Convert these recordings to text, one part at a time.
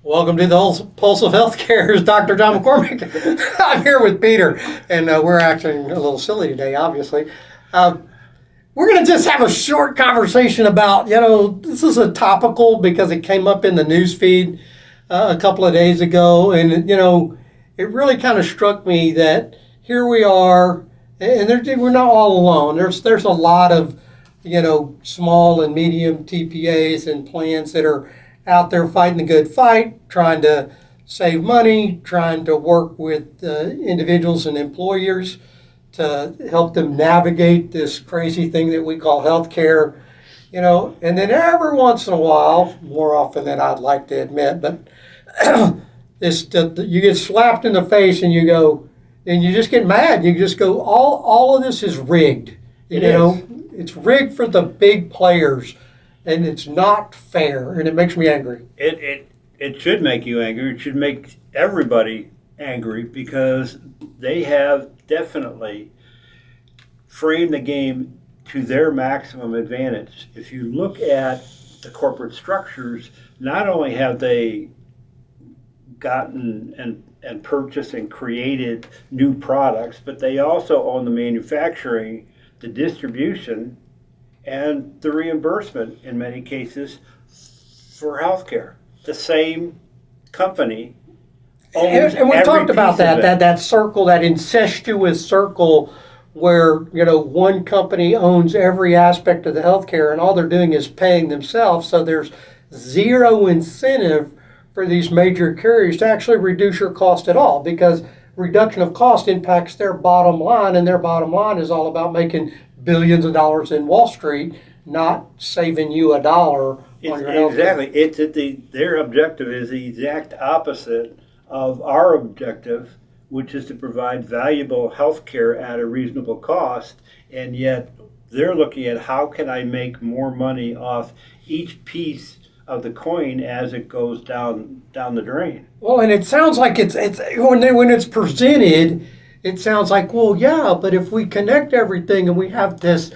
Welcome to the Pulse of Healthcare. Is Dr. John McCormick. I'm here with Peter, and we're acting a little silly today, obviously. We're going to just have a short conversation about, this is a topical because it came up in the news feed a couple of days ago, and, it really kind of struck me that here we are, and we're not all alone. There's a lot of, small and medium TPAs and plans that are out there fighting the good fight, trying to save money, trying to work with individuals and employers to help them navigate this crazy thing that we call healthcare, and then every once in a while, more often than I'd like to admit, but you get slapped in the face and you go, and you just get mad. You just go, all of this is rigged. It's rigged for the big players. And it's not fair, and it makes me angry. It should make you angry. It should make everybody angry because they have definitely framed the game to their maximum advantage. If you look at the corporate structures, not only have they gotten and purchased and created new products, but they also own the manufacturing, the distribution, and the reimbursement in many cases for healthcare. The same company owns and we every talked about piece of it. that circle, that incestuous circle where, one company owns every aspect of the healthcare and all they're doing is paying themselves. So there's zero incentive for these major carriers to actually reduce your cost at all, because reduction of cost impacts their bottom line, and their bottom line is all about making billions of dollars in Wall Street, not saving you a dollar on your healthcare. Exactly. Their objective is the exact opposite of our objective, which is to provide valuable health care at a reasonable cost, and yet they're looking at how can I make more money off each piece of the coin as it goes down the drain. Well, and it sounds like it's when it's presented, it sounds like, well, yeah, but if we connect everything and we have this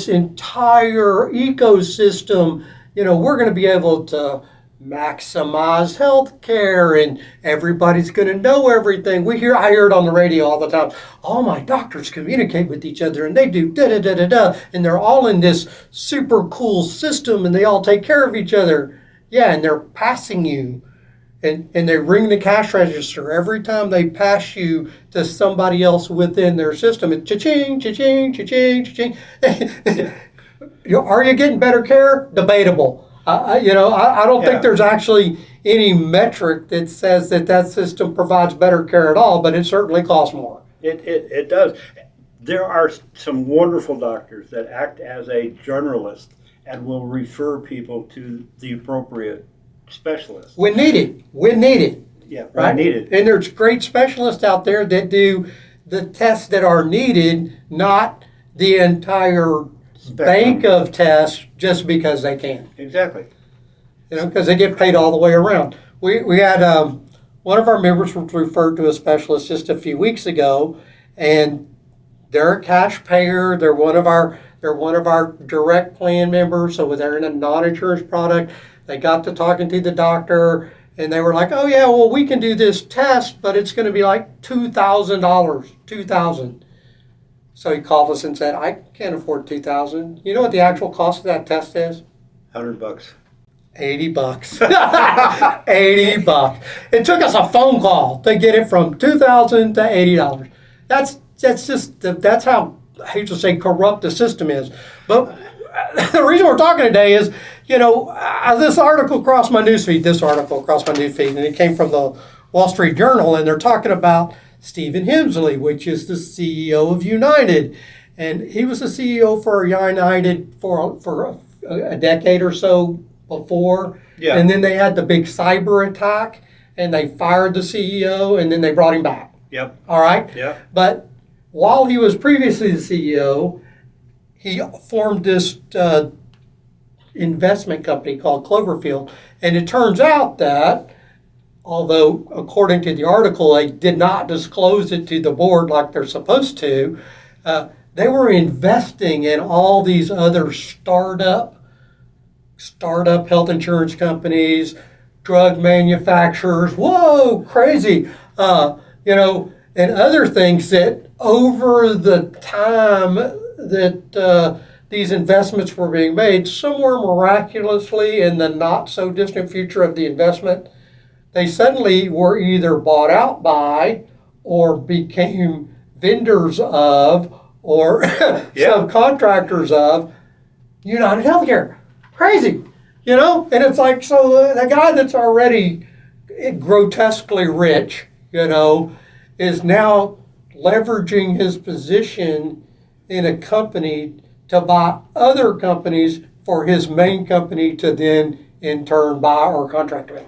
entire ecosystem, we're going to be able to maximize health care and everybody's going to know everything. I hear it on the radio all the time. All my doctors communicate with each other and they do da-da-da-da-da, and they're all in this super cool system and they all take care of each other. Yeah, and they're passing you. And they ring the cash register every time they pass you to somebody else within their system. It's cha-ching, cha-ching, cha-ching, cha-ching. Are you getting better care? Debatable. I don't think there's actually any metric that says that system provides better care at all, but it certainly costs more. It does. There are some wonderful doctors that act as a generalist and will refer people to the appropriate specialists. When needed. Yeah, right? when needed. And there's great specialists out there that do the tests that are needed, not the entire bank of tests just because they can. Exactly. Because they get paid all the way around. We had one of our members was referred to a specialist just a few weeks ago, and they're a cash payer. They're one of our direct plan members, so they're in a non-insurance product. They got to talking to the doctor, and they were like, "Oh yeah, well we can do this test, but it's going to be like $2,000, $2,000." So he called us and said, "I can't afford $2,000. You know what the actual cost of that test is? $100. $80. $80. It took us a phone call to get it from $2,000 to $80. That's how, I hate to say, corrupt the system is. But the reason we're talking today is, this article crossed my newsfeed, and it came from the Wall Street Journal, and they're talking about Stephen Hemsley, which is the CEO of United. And he was the CEO for United for a decade or so before. Yeah. And then they had the big cyber attack, and they fired the CEO, and then they brought him back. Yep. All right? Yep. But while he was previously the CEO, he formed this investment company called Cloverfield. And it turns out that, although according to the article, they did not disclose it to the board like they're supposed to, they were investing in all these other startup health insurance companies, drug manufacturers. Whoa, crazy. And other things that over the time that these investments were being made, somewhere miraculously in the not so distant future of the investment, they suddenly were either bought out by or became vendors of or subcontractors of United Healthcare. Crazy, And it's like, so the guy that's already grotesquely rich, is now leveraging his position in a company to buy other companies for his main company to then in turn buy or contract with.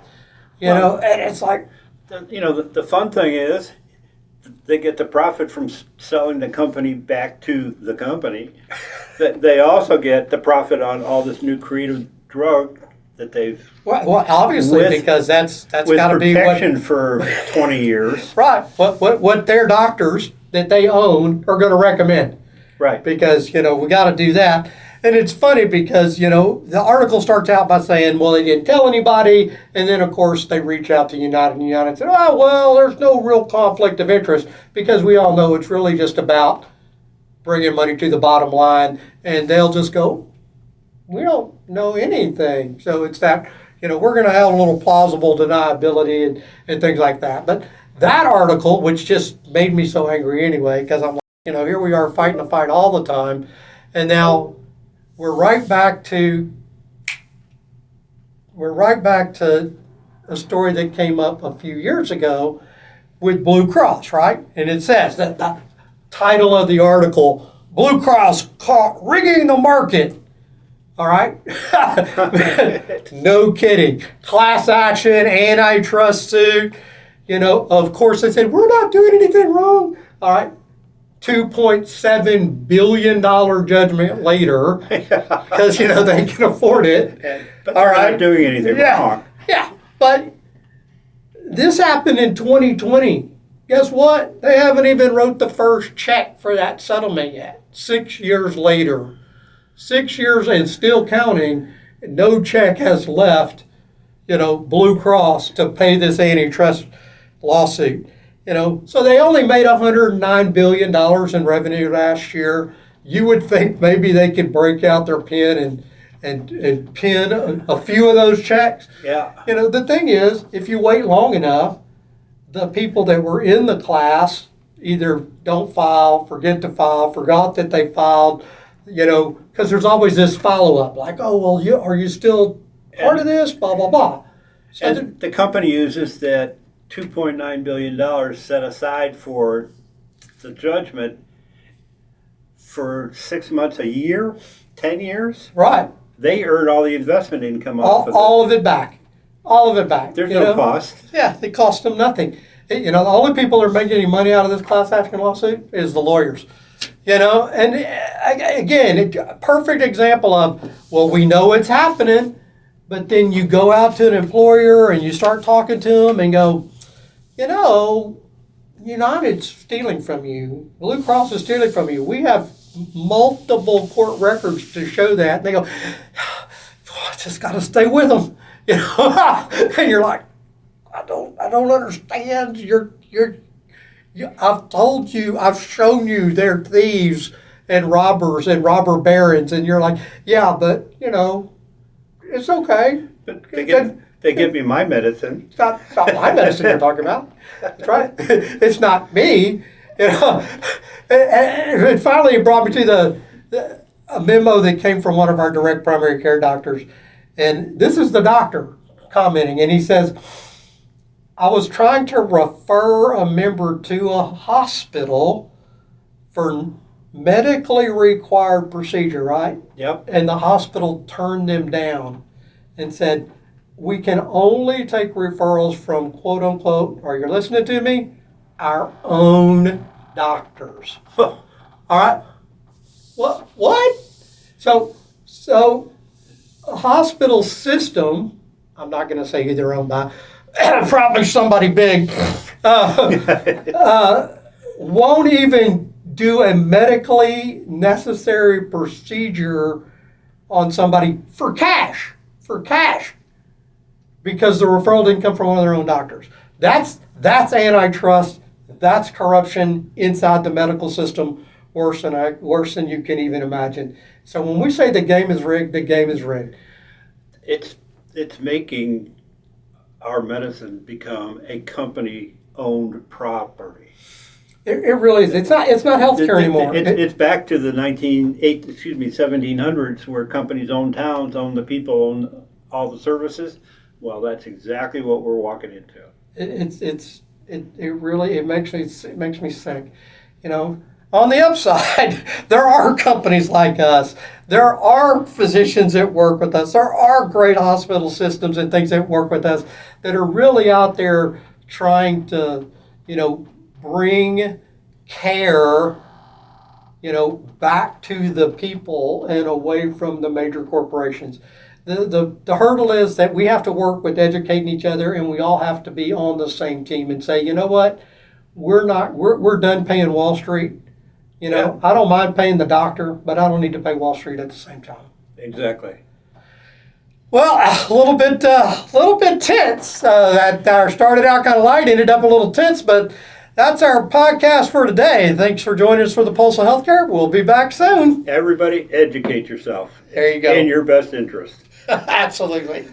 And it's like, the fun thing is they get the profit from selling the company back to the company. That they also get the profit on all this new creative drug that they've well obviously because that's got to be protection for 20 years. Right. What their doctors that they own are going to recommend. Right. Because we got to do that. And it's funny because, the article starts out by saying, well, they didn't tell anybody. And then, of course, they reach out to United, and United said, oh, well, there's no real conflict of interest because we all know it's really just about bringing money to the bottom line. And they'll just go, we don't know anything. So it's that, we're going to have a little plausible deniability and things like that. But that article, which just made me so angry anyway, because I'm like, here we are fighting a fight all the time. And now we're right back to a story that came up a few years ago with Blue Cross, right? And it says that the title of the article, Blue Cross caught rigging the market. All right? No kidding. Class action, antitrust suit. Of course they said, we're not doing anything wrong. All right? $2.7 billion judgment later because, they can afford it. But they're not doing anything wrong. Yeah, but this happened in 2020. Guess what? They haven't even wrote the first check for that settlement yet. 6 years later. 6 years and still counting, no check has left, Blue Cross to pay this antitrust lawsuit. So they only made $109 billion in revenue last year. You would think maybe they could break out their pen and pin a few of those checks. Yeah. The thing is, if you wait long enough, the people that were in the class either don't file, forget to file, forgot that they filed, because there's always this follow-up, like, oh, well, are you still part of this, blah, blah, blah. So and the company uses that $2.9 billion set aside for the judgment for 6 months, a year, 10 years. Right. They earn all the investment income off of it. All of it back. All of it back. There's no cost. Yeah, it cost them nothing. The only people that are making any money out of this class action lawsuit is the lawyers. And again, a perfect example of, well, we know it's happening, but then you go out to an employer and you start talking to them and go, United's stealing from you. Blue Cross is stealing from you. We have multiple court records to show that. And they go, I just got to stay with them. And you're like, I don't understand. I've told you, I've shown you they're thieves and robbers and robber barons, and you're like, yeah, but it's okay. But they give me my medicine. It's not my medicine you're talking about. That's right. It's not me. And finally, it brought me to a memo that came from one of our direct primary care doctors, and this is the doctor commenting, and he says, I was trying to refer a member to a hospital for medically required procedure, right? Yep. And the hospital turned them down and said, we can only take referrals from, quote unquote, are you listening to me? Our own doctors. All right? What? So a hospital system, I'm not going to say who they're owned by, probably somebody big, won't even do a medically necessary procedure on somebody for cash. because the referral didn't come from one of their own doctors. That's antitrust. That's corruption inside the medical system, worse than you can even imagine. So when we say the game is rigged, the game is rigged. It's making our medicine become a company-owned property. It really is. It's not healthcare anymore. It's back to the 1700s, where companies own towns, own the people, own all the services. Well, that's exactly what we're walking into. It makes me sick. You know, on the upside, there are companies like us. There are physicians that work with us. There are great hospital systems and things that work with us that are really out there trying to, bring care, back to the people and away from the major corporations. The hurdle is that we have to work with educating each other, and we all have to be on the same team and say, you know what, we're done paying Wall Street. Yeah. I don't mind paying the doctor, but I don't need to pay Wall Street at the same time. Exactly. Well, a little bit tense. That started out kind of light, ended up a little tense, but that's our podcast for today. Thanks for joining us for the Pulse of Healthcare. We'll be back soon. Everybody educate yourself. There you go. In your best interest. Absolutely.